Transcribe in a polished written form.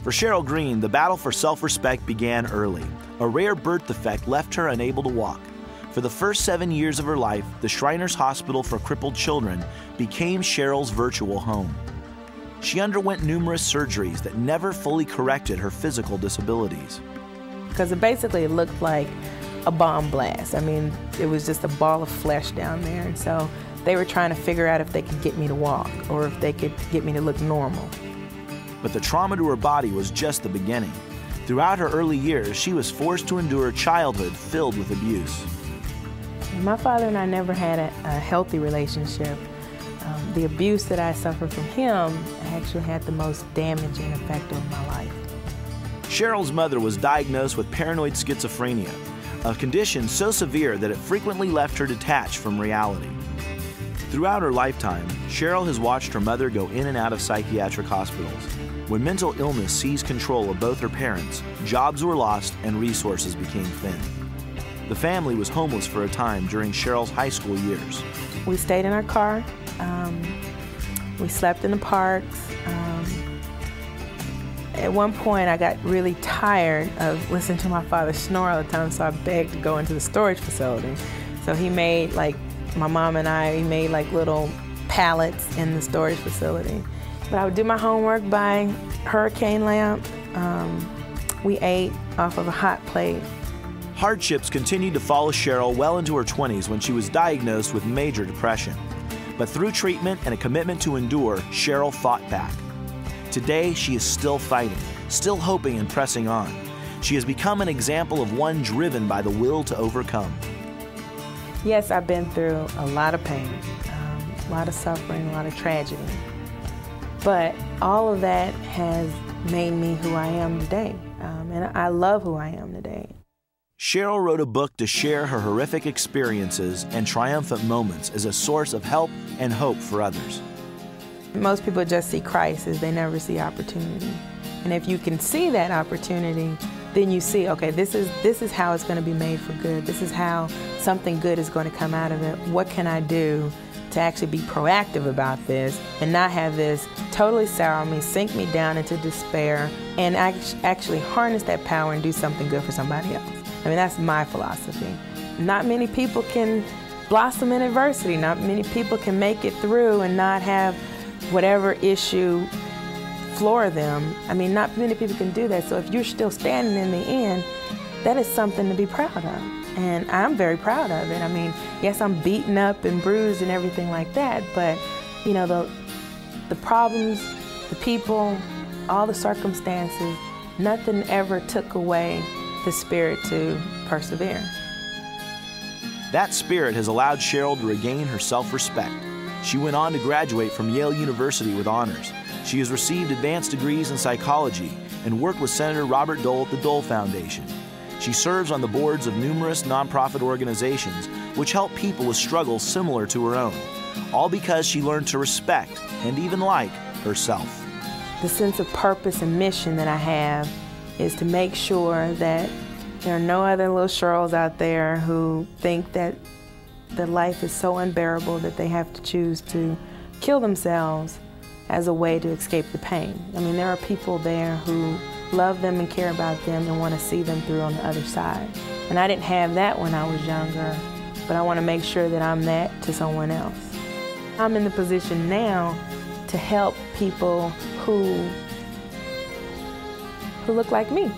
For Cheryl Green, the battle for self-respect began early. A rare birth defect left her unable to walk. For the first 7 years of her life, the Shriners Hospital for Crippled Children became Cheryl's virtual home. She underwent numerous surgeries that never fully corrected her physical disabilities. Because it looked like a bomb blast. I mean, it was just a ball of flesh down there, and so they were trying to figure out if they could get me to walk or if they could get me to look normal. But the trauma to her body was just the beginning. Throughout her early years, she was forced to endure a childhood filled with abuse. My father and I never had a healthy relationship. The abuse that I suffered from him actually had the most damaging effect on my life. Cheryl's mother was diagnosed with paranoid schizophrenia, a condition so severe that it frequently left her detached from reality. Throughout her lifetime, Cheryl has watched her mother go in and out of psychiatric hospitals. When mental illness seized control of both her parents, jobs were lost and resources became thin. The family was homeless for a time during Cheryl's high school years. We stayed in our car. We slept in the parks. At one point, I got really tired of listening to my father snore all the time, so I begged to go into the storage facility. So he made, my mom and I, he made little pallets in the storage facility. But I would do my homework by hurricane lamp. We ate off of a hot plate. Hardships continued to follow Cheryl well into her 20s when she was diagnosed with major depression. But through treatment and a commitment to endure, Cheryl fought back. Today, she is still fighting, still hoping and pressing on. She has become an example of one driven by the will to overcome. Yes, I've been through a lot of pain, a lot of suffering, a lot of tragedy. But all of that has made me who I am today, and I love who I am today. Cheryl wrote a book to share her horrific experiences and triumphant moments as a source of help and hope for others. Most people just see crisis, they never see opportunity. And if you can see that opportunity, then you see, okay, this is how it's going to be made for good. This is how something good is going to come out of it. What can I do to actually be proactive about this and not have this totally sour me, sink me down into despair, and actually harness that power and do something good for somebody else. I mean, that's my philosophy. Not many people can blossom in adversity. Not many people can make it through and not have whatever issue floor them. I mean, not many people can do that. So if you're still standing in the end, that is something to be proud of. And I'm very proud of it. I mean, yes, I'm beaten up and bruised and everything like that, but you know, the problems, the people, all the circumstances, nothing ever took away the spirit to persevere. That spirit has allowed Cheryl to regain her self-respect. She went on to graduate from Yale University with honors. She has received advanced degrees in psychology and worked with Senator Robert Dole at the Dole Foundation. She serves on the boards of numerous nonprofit organizations which help people with struggles similar to her own, all because she learned to respect and even like herself. The sense of purpose and mission that I have is to make sure that there are no other little Cheryls out there who think that life is so unbearable that they have to choose to kill themselves as a way to escape the pain. I mean, there are people there who love them and care about them and want to see them through on the other side. And I didn't have that when I was younger, but I want to make sure that I'm that to someone else. I'm in the position now to help people who look like me.